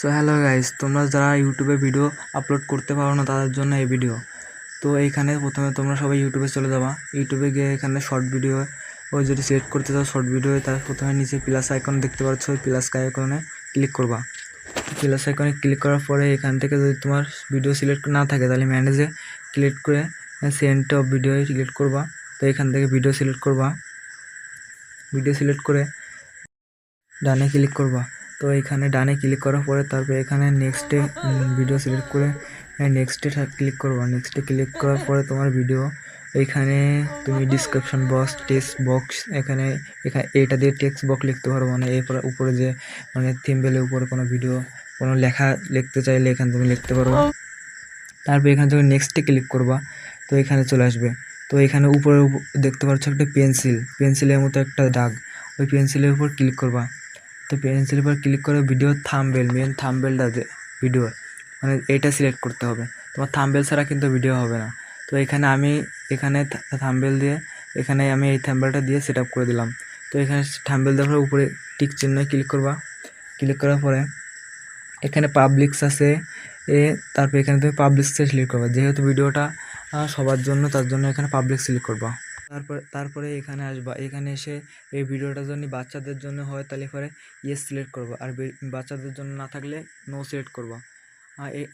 So hello guys, তোমরা যারা ইউটিউবে ভিডিও আপলোড করতে পারো না তাদের জন্য এই ভিডিও। তো এইখানে প্রথমে তোমরা সবাই ইউটিউবে চলে যাবা। ইউটিউবে গিয়ে এখানে শর্ট ভিডিও যদি সিলেক্ট করতে চাও শর্ট ভিডিও, তার প্রথমে নিচে প্লাস আইকন দেখতে পাচ্ছ, ওই প্লাস আইকনে ক্লিক করবা। প্লাস আইকনে ক্লিক করার পরে এখান থেকে যদি তোমার ভিডিও সিলেক্ট না থাকে তাহলে ম্যানেজে ক্লিক করে সেন্ট অফ ভিডিও সিলেক্ট করবা। তো এখান থেকে ভিডিও সিলেক্ট করবা, ভিডিও সিলেক্ট করে ডানে ক্লিক করবা। তো এখানে ডানে ক্লিক করার পরে তারপরে এখানে নেক্সটে ভিডিও সিলেক্ট করে নেক্সটে ক্লিক করবা। নেক্সটে ক্লিক করার পরে তোমার ভিডিও এইখানে তুমি ডিসক্রিপশন বক্স, টেক্সট বক্স, এখানে এটা দিয়ে টেক্সট বক্স লিখতে পারো, মানে এরপর উপরে যে মানে থিম্বলের উপরে কোনো ভিডিও কোনো লেখা লিখতে চাইলে এখানে তুমি লিখতে পারবা। তারপর এখানে তুমি নেক্সটে ক্লিক করবা, তো এখানে চলে আসবে। তো এখানে উপরে দেখতে পাচ্ছ একটা পেন্সিলের মতো একটা দাগ, ওই পেন্সিলের উপর ক্লিক করবা। তো পেন্সিলের উপর ক্লিক করে ভিডিও থাম্বনেল, মেন থাম্বনেলটা ভিডিও মানে এটা সিলেক্ট করতে হবে। তোমার থাম্বনেল ছাড়া কিন্তু ভিডিও হবে না। তো এখানে থাম্বনেল দিয়ে এখানে আমি এই থাম্বনেলটা দিয়ে সেট আপ করে দিলাম। তো এখানে থাম্বনেল দেওয়ার উপরে টিক চিহ্ন ক্লিক করবা। ক্লিক করার পরে এখানে পাবলিকস আছে, তারপর এখানে তুমি পাবলিকসে সিলেক্ট করবা, যেহেতু ভিডিওটা সবার জন্য, তার জন্য এখানে পাবলিক সিলেক্ট করবা। তারপরে এখানে আসবা। এখানে এসে এই ভিডিওটা যদি বাচ্চাদের জন্য হয় তাহলে পরে ইয়েস সিলেক্ট করবা, আর বাচ্চাদের জন্য না থাকলে নো সিলেক্ট করবা।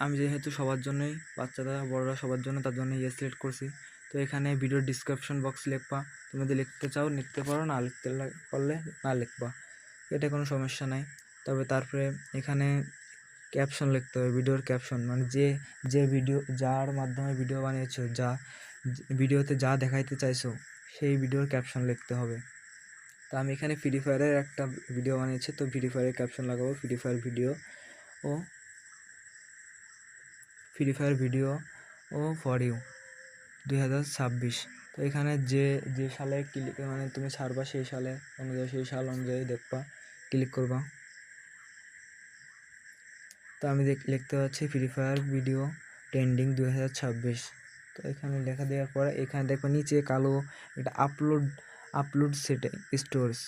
আমি যেহেতু সবার জন্যই, বাচ্চারা বড়রা সবার জন্য, তার জন্য ইয়েস সিলেক্ট করছি। তো এখানে ভিডিও ডিসক্রিপশন বক্স লিখবা, তুমি যদি লিখতে চাও লিখতে পারো, না লিখতে পারলে না লিখবা, এটা কোনো সমস্যা নাই। তারপরে এখানে ক্যাপশন লিখতে হবে, ভিডিওর ক্যাপশন, মানে যে ভিডিও যার মাধ্যমে ভিডিও বানিয়েছো, ভিডিওতে যা দেখাইতে চাইছো সেই ভিডিওর ক্যাপশন লিখতে হবে। তো আমি এখানে ফ্রি ফায়ারের একটা ভিডিও বানিয়েছি, তো ফ্রি ফায়ারের ক্যাপশন লাগাবো, ফ্রি ফায়ার ভিডিও ও ফর ইউ 2026। তো এখানে যে সালে ক্লিক মানে তুমি ছাড়বা সেই সালে অনুযায়ী, সেই সাল অনুযায়ী দেখবা, ক্লিক করবা। তো আমি লিখতে পাচ্ছি ফ্রি ফায়ার ভিডিও ট্রেন্ডিং 2026। তো এখানে লেখা দেওয়ার পরে এখানে দেখো নিচে কালো এটা আপলোড সেটে স্টোরস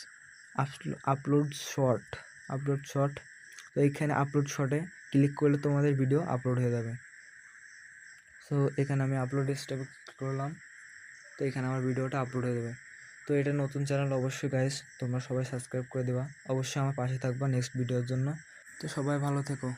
আপলোড শর্ট। তো এইখানে আপলোড শর্টে ক্লিক করলে তোমাদের ভিডিও আপলোড হয়ে যাবে। সো এখানে আমি আপলোড স্টেপে ক্লিক করলাম, তো এখানে আমার ভিডিওটা আপলোড হয়ে যাবে। তো এটা নতুন চ্যানেল, অবশ্যই গাইস তোমরা সবাই সাবস্ক্রাইব করে দেবা, অবশ্যই আমার পাশে থাকবা নেক্সট ভিডিওর জন্য। তো সবাই ভালো থেকো।